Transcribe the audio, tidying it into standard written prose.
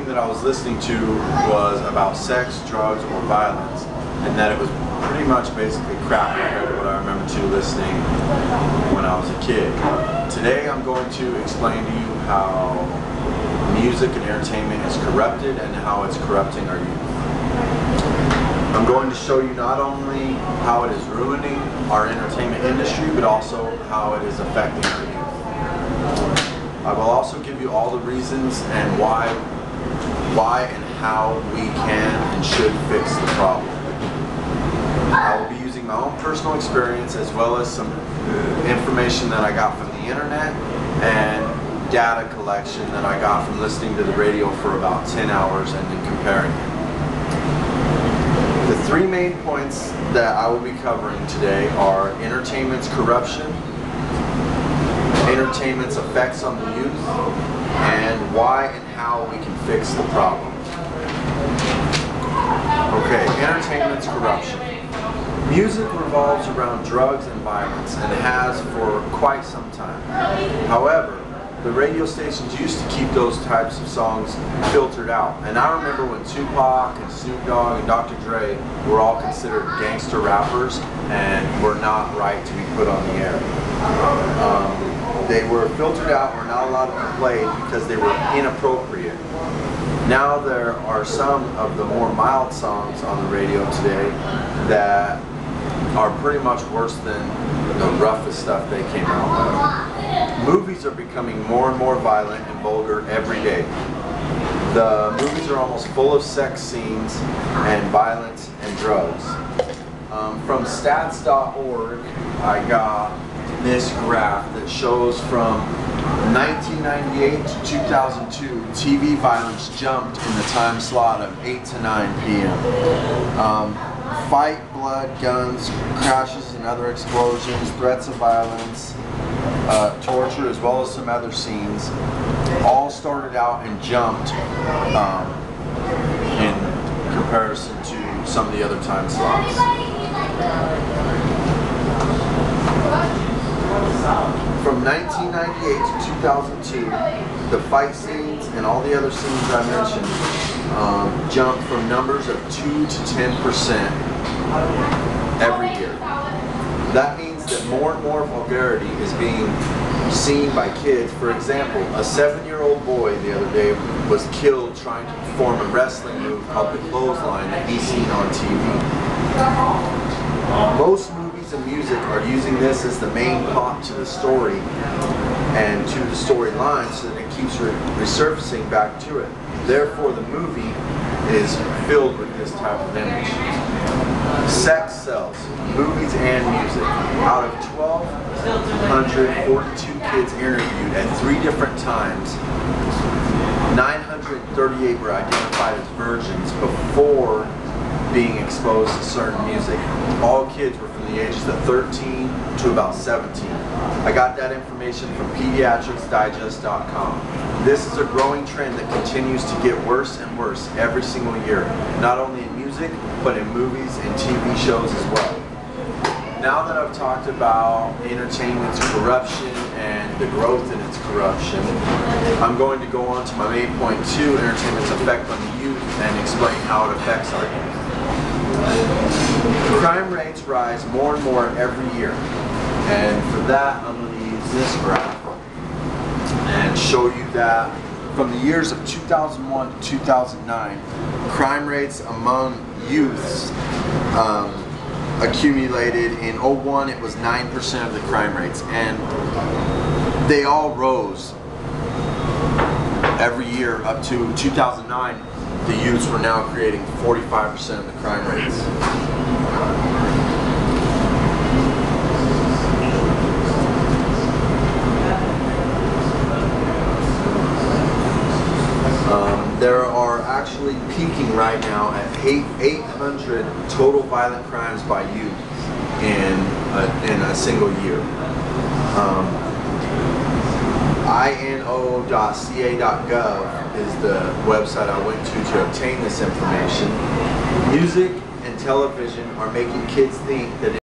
that I was listening to was about sex, drugs, or violence, and that it was pretty much basically crap compared to what I remember listening when I was a kid. Today I'm going to explain to you how music and entertainment is corrupted and how it's corrupting our youth. I'm going to show you not only how it is ruining our entertainment industry, but also how it is affecting our youth. I will also give you all the reasons and why and how we can and should fix the problem. I will be using my own personal experience as well as some information that I got from the internet and data collection that I got from listening to the radio for about 10 hours and then comparing it. The three main points that I will be covering today are entertainment's corruption, entertainment's effects on the youth, and why and how we can fix the problem. Okay, entertainment's corruption. Music revolves around drugs and violence and has for quite some time. However, the radio stations used to keep those types of songs filtered out. And I remember when Tupac and Snoop Dogg and Dr. Dre were all considered gangster rappers and were not right to be put on the air. They were filtered out, were not allowed to be played because they were inappropriate. Now there are some of the more mild songs on the radio today that are pretty much worse than the roughest stuff they came out with. Movies are becoming more and more violent and vulgar every day. The movies are almost full of sex scenes and violence and drugs. From stats.org, I got this graph that shows from 1998 to 2002, TV violence jumped in the time slot of 8 to 9 p.m. Fight, blood, guns, crashes and other explosions, threats of violence, torture, as well as some other scenes, all started out and jumped in comparison to some of the other time slots. From 1998 to 2002, the fight scenes and all the other scenes I mentioned jumped from numbers of 2 to 10% every year. That means that more and more vulgarity is being seen by kids. For example, a 7-year-old boy the other day was killed trying to perform a wrestling move called the clothesline that he's seen on TV. Most movies and music are using this as the main plot to the story and to the storyline so that it keeps resurfacing back to it. Therefore, the movie is filled with this type of image. Sex sells, movies and music. Out of 1,242 kids interviewed at 3 different times, 938 were identified as virgins before being exposed to certain music. All kids were from the ages of 13 to about 17. I got that information from pediatricsdigest.com. This is a growing trend that continues to get worse and worse every single year, not only in music, but in movies and TV shows as well. Now that I've talked about entertainment's corruption and the growth in its corruption, I'm going to go on to my main point 2, entertainment's effect on the youth, and explain how it affects our youth. Crime rates rise more and more every year, and for that I'm going to use this graph and show you that from the years of 2001 to 2009, crime rates among youths accumulated. In 2001 it was 9% of the crime rates, and they all rose every year up to 2009. The youths were now creating 45% of the crime rates. There are actually peaking right now at 800 total violent crimes by youth in a single year. INO.ca.gov is the website I went to obtain this information. Music and television are making kids think that